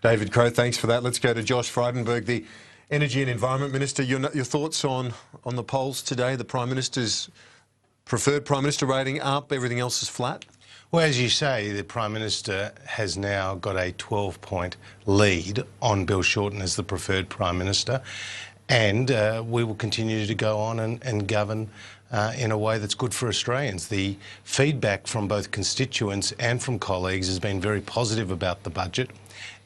David Crowe, thanks for that. Let's go to Josh Frydenberg, the Energy and Environment Minister. Your thoughts on the polls today? The Prime Minister's preferred Prime Minister rating up, everything else is flat? Well, as you say, the Prime Minister has now got a 12-point lead on Bill Shorten as the preferred Prime Minister, and we will continue to go on and govern in a way that's good for Australians. The feedback from both constituents and from colleagues has been very positive about the budget.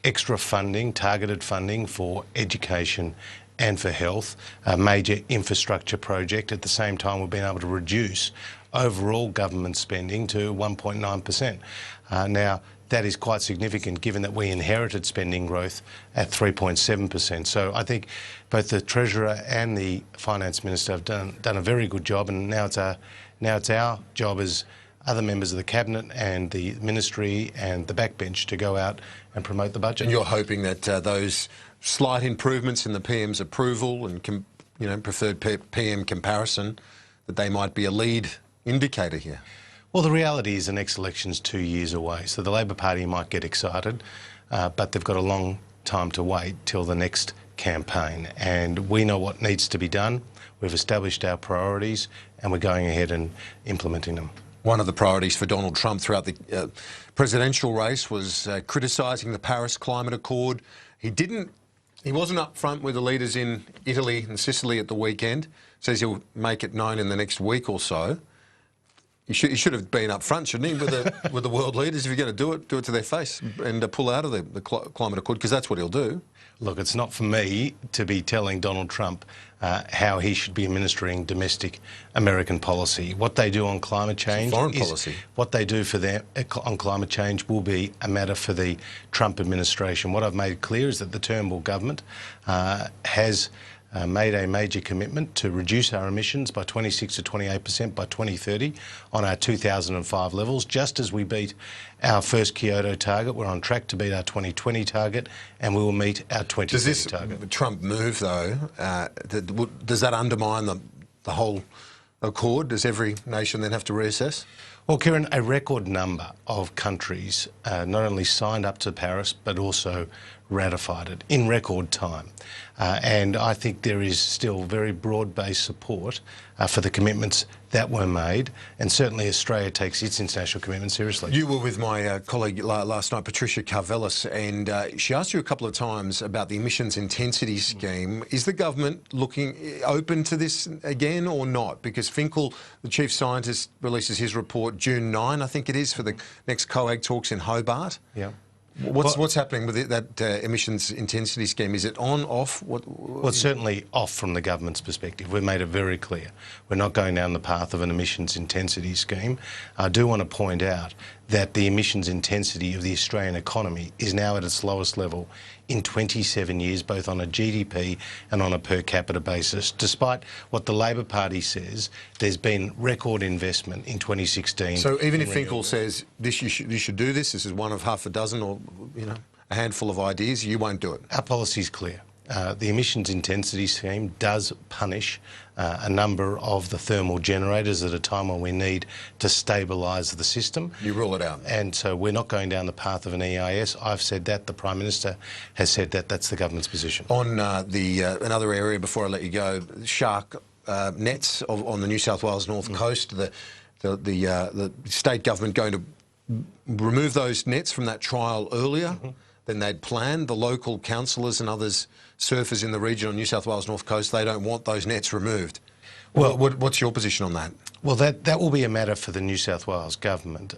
Extra funding, targeted funding for education and for health, a major infrastructure project. At the same time, we've been able to reduce overall government spending to 1.9%. Now, that is quite significant given that we inherited spending growth at 3.7%. So I think both the Treasurer and the Finance Minister have done a very good job, and now it's our job as other members of the Cabinet and the Ministry and the backbench to go out and promote the budget. And you're hoping that those slight improvements in the PM's approval and preferred PM comparison, that they might be a lead indicator here? Well, the reality is the next election's 2 years away, so the Labor Party might get excited, but they've got a long time to wait till the next campaign, and we know what needs to be done. We've established our priorities and we're going ahead and implementing them. One of the priorities for Donald Trump throughout the presidential race was criticising the Paris Climate Accord. He wasn't up front with the leaders in Italy and Sicily at the weekend. Says he'll make it known in the next week or so. He should have been up front, shouldn't he, with the world leaders? If you're going to do it to their face and pull out of the climate accord, because that's what he'll do. Look, it's not for me to be telling Donald Trump how he should be administering domestic American policy. What they do on climate change, foreign policy. What they do for them on climate change will be a matter for the Trump administration. What I've made clear is that the Turnbull government has made a major commitment to reduce our emissions by 26 to 28% by 2030 on our 2005 levels. Just as we beat our first Kyoto target, we're on track to beat our 2020 target, and we will meet our 2030 target. Does this Trump move, though, does that undermine the whole accord? Does every nation then have to reassess? Well, Kieran, a record number of countries not only signed up to Paris, but also ratified it in record time. And I think there is still very broad-based support for the commitments that were made, and certainly Australia takes its international commitment seriously. You were with my colleague last night, Patricia Karvelis, and she asked you a couple of times about the emissions intensity scheme. Is the government open to this again or not? Because Finkel, the chief scientist, releases his report June 9, I think it is, for the next COAG talks in Hobart. Yeah. What's happening with that emissions intensity scheme? Is it on, off? Well, it's certainly off from the government's perspective. We've made it very clear. We're not going down the path of an emissions intensity scheme. I do want to point out that the emissions intensity of the Australian economy is now at its lowest level in 27 years, both on a GDP and on a per capita basis. Despite what the Labor Party says, there's been record investment in 2016. So even if Finkel says you should do this is one of half a dozen or a handful of ideas, you won't do it? Our policy is clear. The emissions intensity scheme does punish a number of the thermal generators at a time when we need to stabilise the system. You rule it out. And so we're not going down the path of an EIS. I've said that. The Prime Minister has said that. That's the government's position. On another area, before I let you go, shark nets on the New South Wales North Coast, the state government going to remove those nets from that trial earlier than they'd planned. The local councillors and others, surfers in the region on New South Wales North Coast, they don't want those nets removed. Well, what's your position on that? Well, that will be a matter for the New South Wales government.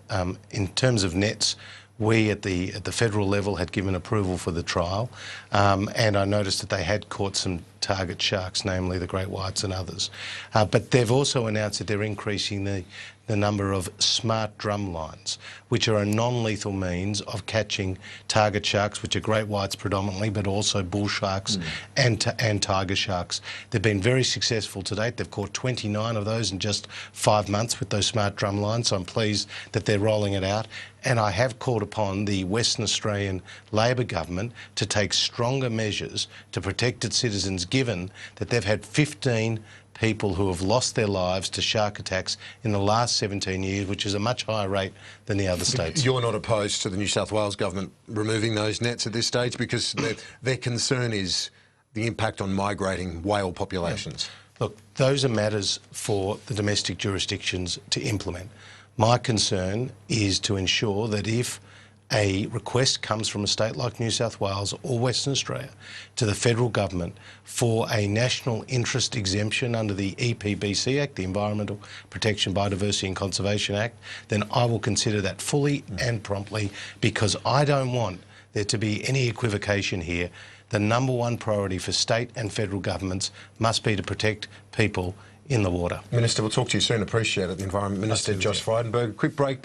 In terms of nets, we at the federal level had given approval for the trial, and I noticed that they had caught some target sharks, namely the great whites and others. But they've also announced that they're increasing the number of smart drum lines, which are a non-lethal means of catching target sharks, which are great whites predominantly, but also bull sharks and tiger sharks. They've been very successful to date. They've caught 29 of those in just 5 months with those smart drum lines, so I'm pleased that they're rolling it out. And I have called upon the Western Australian Labor government to take stronger measures to protect its citizens, given that they've had 15 people who have lost their lives to shark attacks in the last 17 years, which is a much higher rate than the other states. You're not opposed to the New South Wales government removing those nets at this stage because their concern is the impact on migrating whale populations? Yeah. Look, those are matters for the domestic jurisdictions to implement. My concern is to ensure that if a request comes from a state like New South Wales or Western Australia to the federal government for a national interest exemption under the EPBC Act, the Environmental Protection, Biodiversity and Conservation Act, then I will consider that fully and promptly, because I don't want there to be any equivocation here. The number one priority for state and federal governments must be to protect people in the water. Minister, we'll talk to you soon. Appreciate it. The Environment Minister, Josh Frydenberg. Quick break.